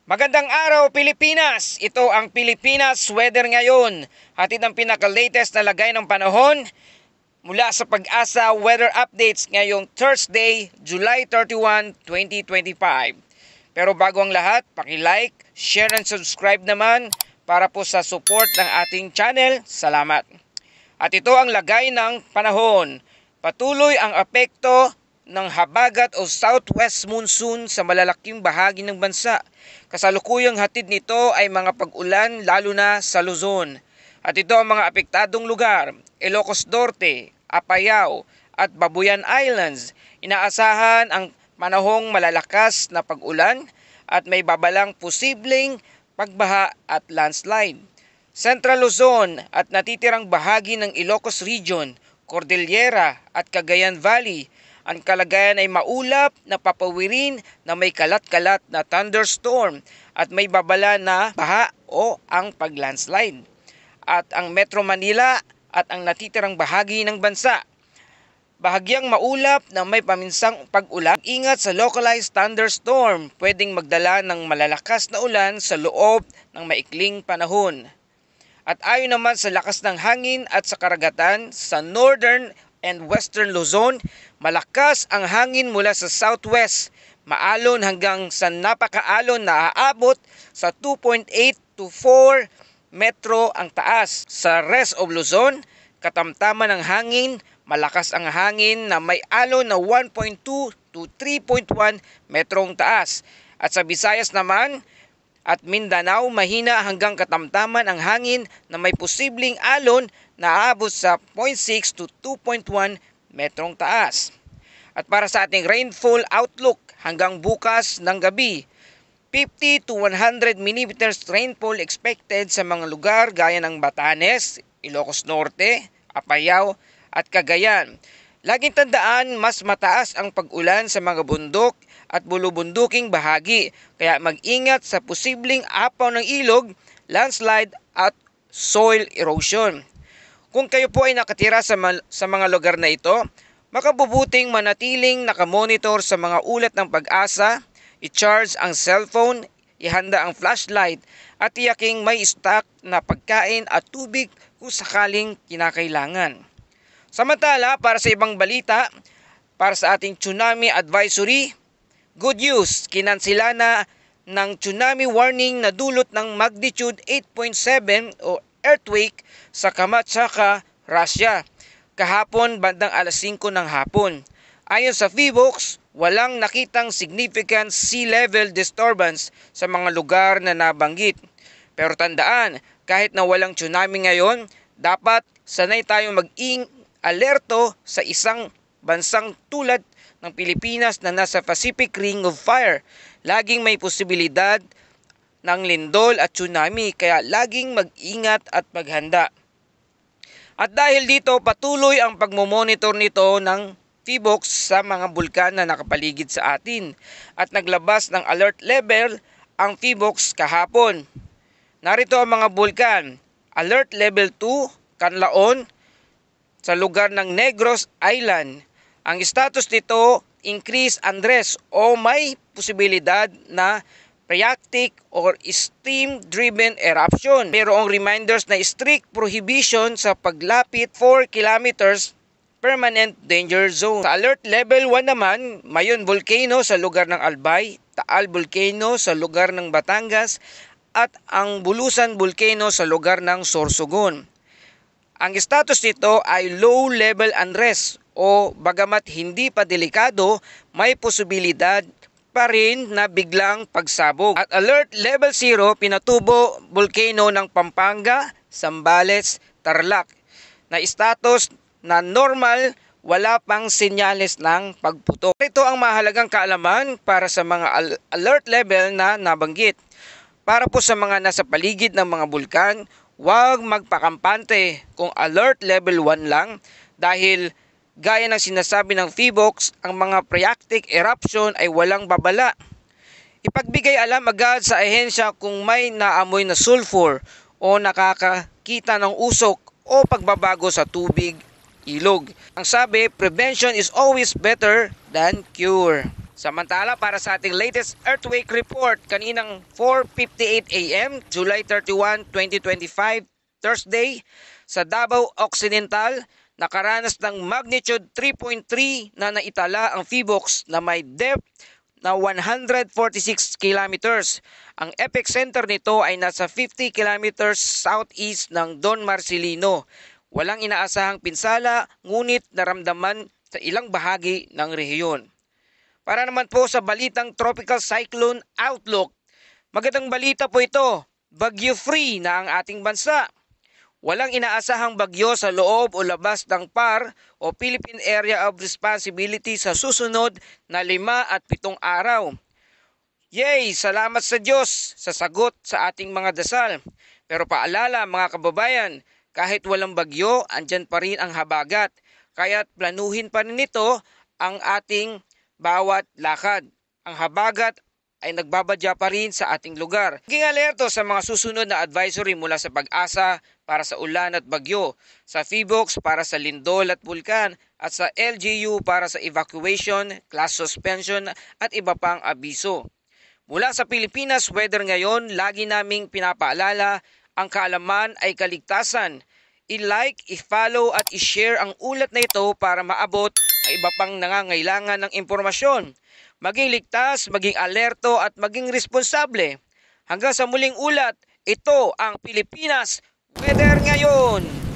Magandang araw Pilipinas! Ito ang Pilipinas weather ngayon. Hatid ang pinaka-latest na lagay ng panahon mula sa Pag-asa Weather Updates ngayong Thursday, July 31, 2025. Pero bago ang lahat, paki-like, share and subscribe naman para po sa support ng ating channel. Salamat! At ito ang lagay ng panahon. Patuloy ang apekto ng habagat o southwest monsoon sa malalaking bahagi ng bansa. Kasalukuyang hatid nito ay mga pag-ulan lalo na sa Luzon. At ito ang mga apektadong lugar: Ilocos Norte, Apayao at Babuyan Islands. Inaasahan ang panahong malalakas na pag-ulan at may babalang posibleng pagbaha at landslide. Central Luzon at natitirang bahagi ng Ilocos Region, Cordillera at Cagayan Valley. Ang kalagayan ay maulap na papawirin na may kalat-kalat na thunderstorm at may babala na baha o ang paglandslide. At ang Metro Manila at ang natitirang bahagi ng bansa, bahagyang maulap na may paminsang pag-ulan. Ingat sa localized thunderstorm, pwedeng magdala ng malalakas na ulan sa loob ng maikling panahon. At ayon naman sa lakas ng hangin at sa karagatan, sa northern and western Luzon, malakas ang hangin mula sa southwest, maalon hanggang sa napakaalon na aabot sa 2.8 to 4 metro ang taas. Sa rest of Luzon, katamtaman ng hangin, malakas ang hangin na may alon na 1.2 to 3.1 metro ang taas. At sa Visayas naman at Mindanao, mahina hanggang katamtaman ang hangin na may posibleng alon na aabot sa 0.6 to 2.1 metrong taas. At para sa ating rainfall outlook hanggang bukas ng gabi, 50 to 100 mm rainfall expected sa mga lugar gaya ng Batanes, Ilocos Norte, Apayao at Cagayan. Laging tandaan, mas mataas ang pag-ulan sa mga bundok at bulubunduking bahagi, kaya mag-ingat sa posibleng apaw ng ilog, landslide at soil erosion. Kung kayo po ay nakatira sa mga lugar na ito, makabubuting manatiling nakamonitor sa mga ulat ng Pag-asa, i-charge ang cellphone, ihanda ang flashlight at tiyaking may stock na pagkain at tubig kung sakaling kinakailangan. Samantala, para sa ibang balita, para sa ating tsunami advisory, good news, kinansila na ng tsunami warning na dulot ng magnitude 8.7 o earthquake sa Kamchatka, Russia, kahapon bandang alas 5 ng hapon. Ayon sa PHIVOLCS, walang nakitang significant sea level disturbance sa mga lugar na nabanggit. Pero tandaan, kahit na walang tsunami ngayon, dapat sanay tayong alerto sa isang bansang tulad ng Pilipinas na nasa Pacific Ring of Fire. Laging may posibilidad ng lindol at tsunami, kaya laging mag-ingat at maghanda. At dahil dito, patuloy ang pagmomonitor nito ng PHIVOLCS sa mga bulkan na nakapaligid sa atin. At naglabas ng alert level ang PHIVOLCS kahapon. Narito ang mga bulkan: Alert Level 2, Canlaon, sa lugar ng Negros Island. Ang status nito, Increase Andres o may posibilidad na phreatic or steam-driven eruption. Pero ang reminders na strict prohibition sa paglapit 4 kilometers permanent danger zone. Sa alert level 1 naman, Mayon Volcano sa lugar ng Albay, Taal Volcano sa lugar ng Batangas at ang Bulusan Volcano sa lugar ng Sorsogon. Ang status nito ay low level unrest o bagamat hindi pa delikado, may posibilidad pa rin na biglang pagsabog. At alert level 0, Pinatubo Volcano ng Pampanga, Zambales, Tarlac, na status na normal, wala pang senyales ng pagputok. Ito ang mahalagang kaalaman para sa mga alert level na nabanggit. Para po sa mga nasa paligid ng mga bulkan, huwag magpakampante kung alert level 1 lang, dahil gaya ng sinasabi ng PHIVOLCS, ang mga phreatic eruption ay walang babala. Ipagbigay alam agad sa ahensya kung may naamoy na sulfur o nakakakita ng usok o pagbabago sa tubig, ilog. Ang sabi, prevention is always better than cure. Samantala, para sa ating latest earthquake report kaninang 4:58 AM, July 31, 2025, Thursday, sa Davao Occidental, nakaranas ng magnitude 3.3 na naitala ang PHIVOLCS na may depth na 146 kilometers. Ang epicenter nito ay nasa 50 kilometers southeast ng Don Marcelino. Walang inaasahang pinsala, ngunit naramdaman sa ilang bahagi ng rehiyon. Para naman po sa balitang Tropical Cyclone Outlook, magandang balita po ito, bagyo-free na ang ating bansa. Walang inaasahang bagyo sa loob o labas ng PAR o Philippine Area of Responsibility sa susunod na 5 at 7 araw. Yay! Salamat sa Diyos sa sagot sa ating mga dasal. Pero paalala mga kababayan, kahit walang bagyo, andyan pa rin ang habagat. Kaya't planuhin pa rin ito ang ating bawat lakad. Ang habagat ay nagbabadya pa rin sa ating lugar. Maging alerto sa mga susunod na advisory mula sa Pag-asa para sa ulan at bagyo, sa PHIVOLCS para sa lindol at bulkan, at sa LGU para sa evacuation, class suspension at iba pang abiso. Mula sa Pilipinas Weather Ngayon, lagi naming pinapaalala, ang kaalaman ay kaligtasan. I-like, i-follow at i-share ang ulat na ito para maabot ang iba pang nangangailangan ng impormasyon. Maging ligtas, maging alerto at maging responsable. Hanggang sa muling ulat, ito ang Pilipinas Weather Ngayon.